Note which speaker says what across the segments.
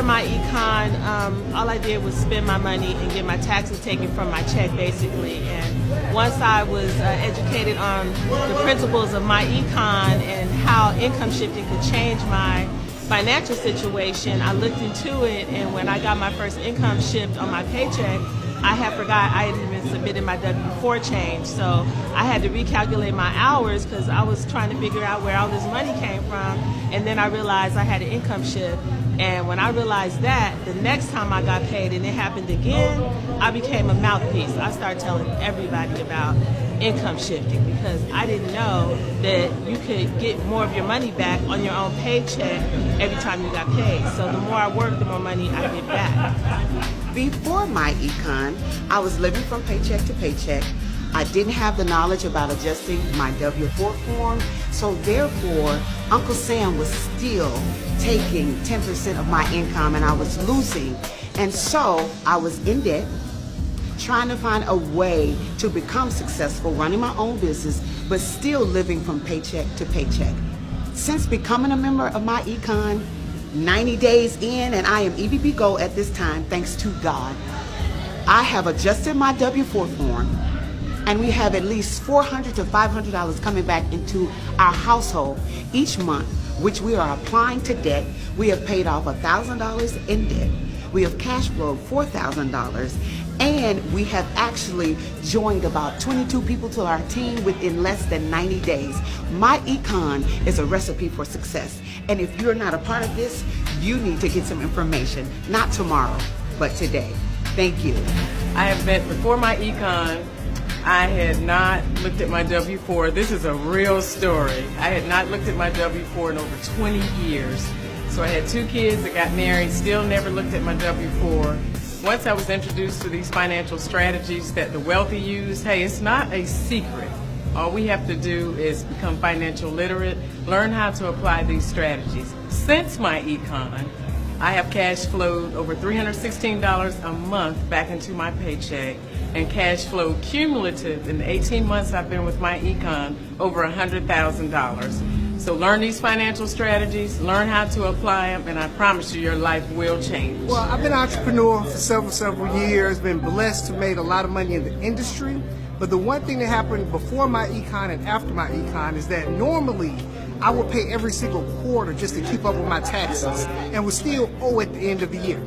Speaker 1: before my econ, all I did was spend my money and get my taxes taken from my check, basically. And once I was educated on the principles of my econ and how income shifting could change my financial situation, I looked into it, and when I got my first income shift on my paycheck, I had forgot I had even submitted my W-4 change, so I had to recalculate my hours because I was trying to figure out where all this money came from, and then I realized I had an income shift. And when I realized that, the next time I got paid and it happened again, I became a mouthpiece. I started telling everybody about income shifting because I didn't know that you could get more of your money back on your own paycheck every time you got paid. So the more I work, the more money I get back.
Speaker 2: Before my econ, I was living from paycheck to paycheck. I didn't have the knowledge about adjusting my W-4 form, so therefore, Uncle Sam was still taking 10% of my income and I was losing. And so I was in debt, trying to find a way to become successful, running my own business, but still living from paycheck to paycheck. Since becoming a member of my econ, 90 days in, and I am EVP Gold at this time, thanks to God, I have adjusted my W-4 form, and we have at least $400 to $500 coming back into our household each month, which we are applying to debt. We have paid off $1,000 in debt. We have cash flowed $4,000, and we have actually joined about 22 people to our team within less than 90 days. My econ is a recipe for success, and if you're not a part of this, you need to get some information, not tomorrow, but today. Thank you.
Speaker 3: I have been, before my econ, I had not looked at my W-4. This is a real story. I had not looked at my W-4 in over 20 years. So I had 2 kids that got married, still never looked at my W-4. Once I was introduced to these financial strategies that the wealthy use, hey, it's not a secret. All we have to do is become financial literate, learn how to apply these strategies. Since my econ, I have cash flowed over $316 a month back into my paycheck, and cash flow cumulative in the 18 months I've been with my econ over $100,000. So learn these financial strategies, learn how to apply them, and I promise you your life will change.
Speaker 4: Well, I've been an entrepreneur for several years, been blessed to make a lot of money in the industry. But the one thing that happened before my econ and after my econ is that normally I would pay every single quarter just to keep up with my taxes and would still owe at the end of the year.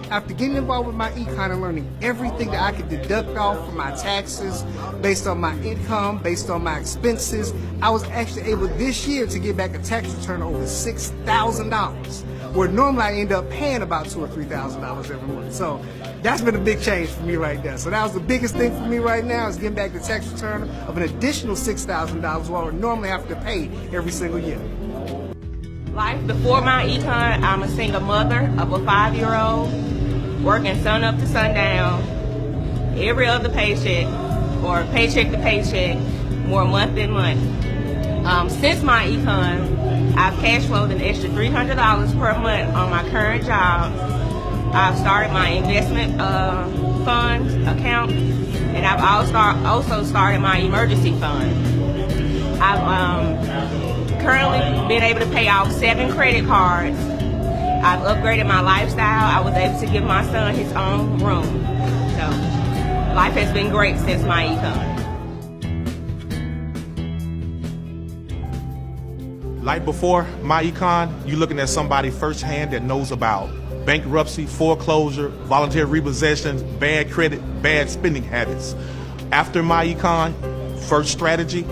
Speaker 4: After getting involved with my econ and learning everything that I could deduct off from my taxes based on my income, based on my expenses, I was actually able this year to get back a tax return of over $6,000, where normally I end up paying about $2,000 or $3,000 every month. So that's been a big change for me right there. So that was the biggest thing for me right now, is getting back the tax return of an additional $6,000 while I normally have to pay every single year.
Speaker 5: Life before my econ, I'm a single mother of a 5-year-old, working sun up to sundown, every other paycheck, or paycheck to paycheck, more month than month. Since my econ, I've cash flowed an extra $300 per month on my current job. I've started my investment fund account, and I've also started my emergency fund. I've currently been able to pay off 7 credit cards. I've upgraded my lifestyle. I was able to give my son his own room. So life has been great since my econ.
Speaker 6: Like before my econ, you're looking at somebody firsthand that knows about bankruptcy, foreclosure, voluntary repossessions, bad credit, bad spending habits. After my econ, first strategy,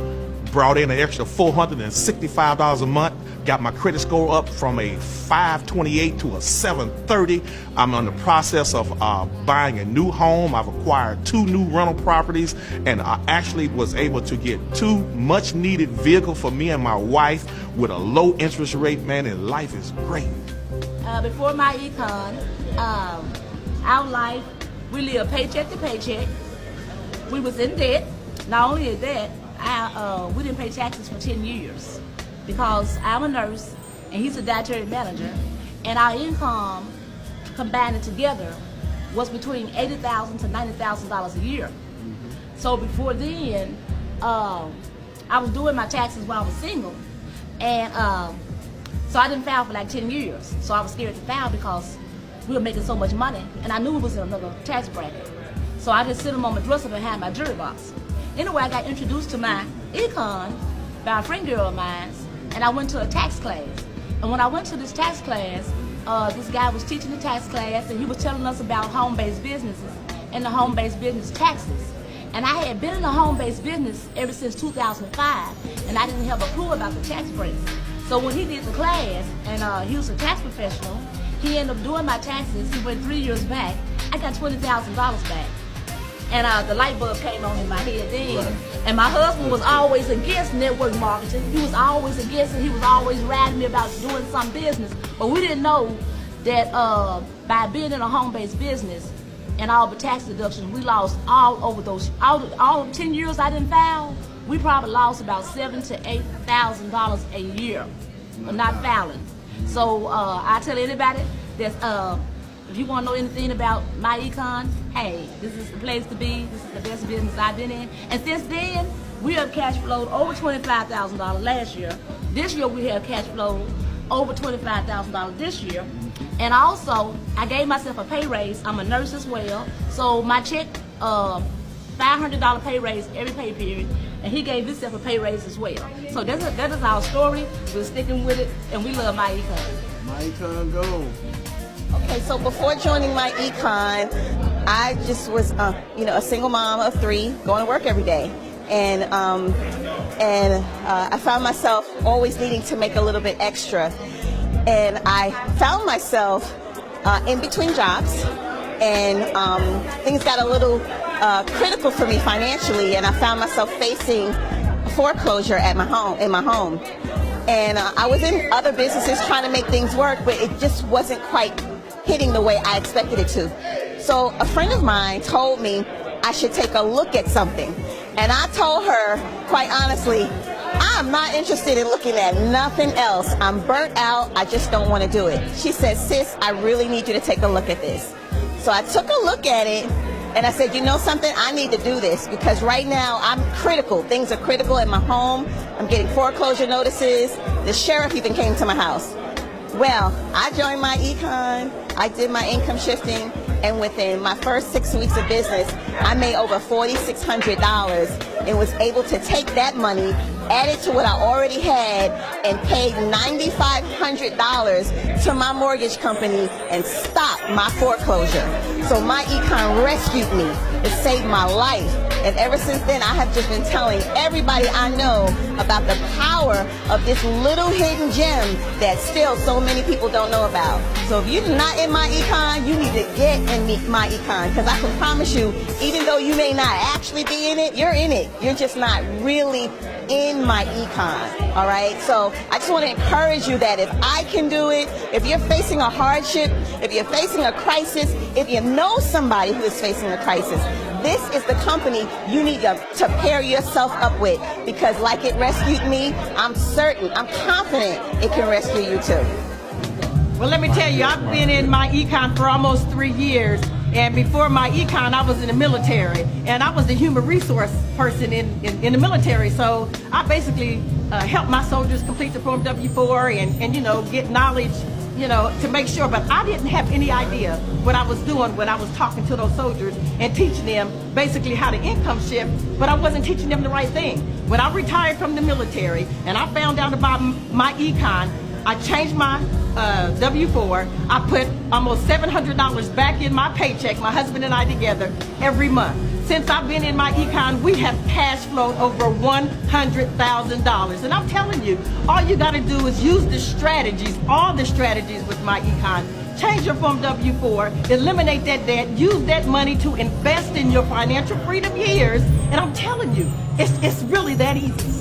Speaker 6: brought in an extra $465 a month, got my credit score up from a 528 to a 730. I'm in the process of buying a new home. I've acquired 2 new rental properties, and I actually was able to get 2 much needed vehicles for me and my wife with a low interest rate, man, and life is great.
Speaker 7: Before my econ, our life, we lived paycheck to paycheck. We was in debt. Not only that, we didn't pay taxes for 10 years because I'm a nurse and he's a dietary manager, and our income combined together was between $80,000 to $90,000 a year. So before then, I was doing my taxes while I was single, and so I didn't file for like 10 years. So I was scared to file because we were making so much money, and I knew we was in another tax bracket. So I just sit them on my dresser behind my jewelry box. Anyway, I got introduced to my econ by a friend girl of mine, and I went to a tax class. And when I went to this tax class, this guy was teaching the tax class, and he was telling us about home-based businesses and the home-based business taxes. And I had been in the home-based business ever since 2005, and I didn't have a clue about the tax breaks. So when he did the class, and he was a tax professional, he ended up doing my taxes. He went 3 years back. I got $20,000 back. And the light bulb came on in my head then. And my husband was always against network marketing. He was always against it. He was always riding me about doing some business. But we didn't know that by being in a home-based business and all the tax deductions, we lost all over those, all 10 years I didn't file, we probably lost about $7,000 to $8,000 a year for not filing. So I tell anybody that if you want to know anything about my econ, hey, this is the place to be. This is the best business I've been in. And since then, we have cash flowed over $25,000 last year. This year, we have cash flowed over $25,000 this year. And also, I gave myself a pay raise. I'm a nurse as well. So my check, $500 pay raise every pay period. And he gave himself a pay raise as well. So that is our story. We're sticking with it, and we love my econ.
Speaker 4: My econ go.
Speaker 8: Okay, so before joining my econ, I just was, a single mom of 3, going to work every day, and I found myself always needing to make a little bit extra, and I found myself in between jobs, and things got a little critical for me financially, and I found myself facing foreclosure at my home, and I was in other businesses trying to make things work, but it just wasn't quite hitting the way I expected it to. So a friend of mine told me I should take a look at something. And I told her, quite honestly, I'm not interested in looking at nothing else. I'm burnt out. I just don't want to do it. She said, sis, I really need you to take a look at this. So I took a look at it, and I said, you know something? I need to do this because right now I'm critical. Things are critical in my home. I'm getting foreclosure notices. The sheriff even came to my house. Well, I joined my econ, I did my income shifting, and within my first 6 weeks of business, I made over $4,600 and was able to take that money, add it to what I already had, and paid $9,500 to my mortgage company and stopped my foreclosure. So my econ rescued me. It saved my life. And ever since then, I have just been telling everybody I know about the power of this little hidden gem that still so many people don't know about. So if you're not in my econ, you need to get in my econ, because I can promise you, even though you may not actually be in it, you're in it. You're just not really in my econ, all right? So I just want to encourage you that if I can do it, if you're facing a hardship, if you're facing a crisis, if you know somebody who is facing a crisis, this is the company you need to pair yourself up with, because like it rescued me, I'm certain, I'm confident it can rescue you too.
Speaker 9: Well, let me tell you, I've been in my econ for almost 3 years. And before my econ, I was in the military. And I was the human resource person in the military. So I basically helped my soldiers complete the Form W-4 and get knowledge, to make sure. But I didn't have any idea what I was doing when I was talking to those soldiers and teaching them basically how to income shift, but I wasn't teaching them the right thing. When I retired from the military and I found out about my econ, I changed my W-4. I put almost $700 back in my paycheck, my husband and I together, every month. Since I've been in my econ, we have cash flowed over $100,000. And I'm telling you, all you got to do is use the strategies, all the strategies with my econ. Change your Form W-4, eliminate that debt, use that money to invest in your financial freedom years. And I'm telling you, it's really that easy.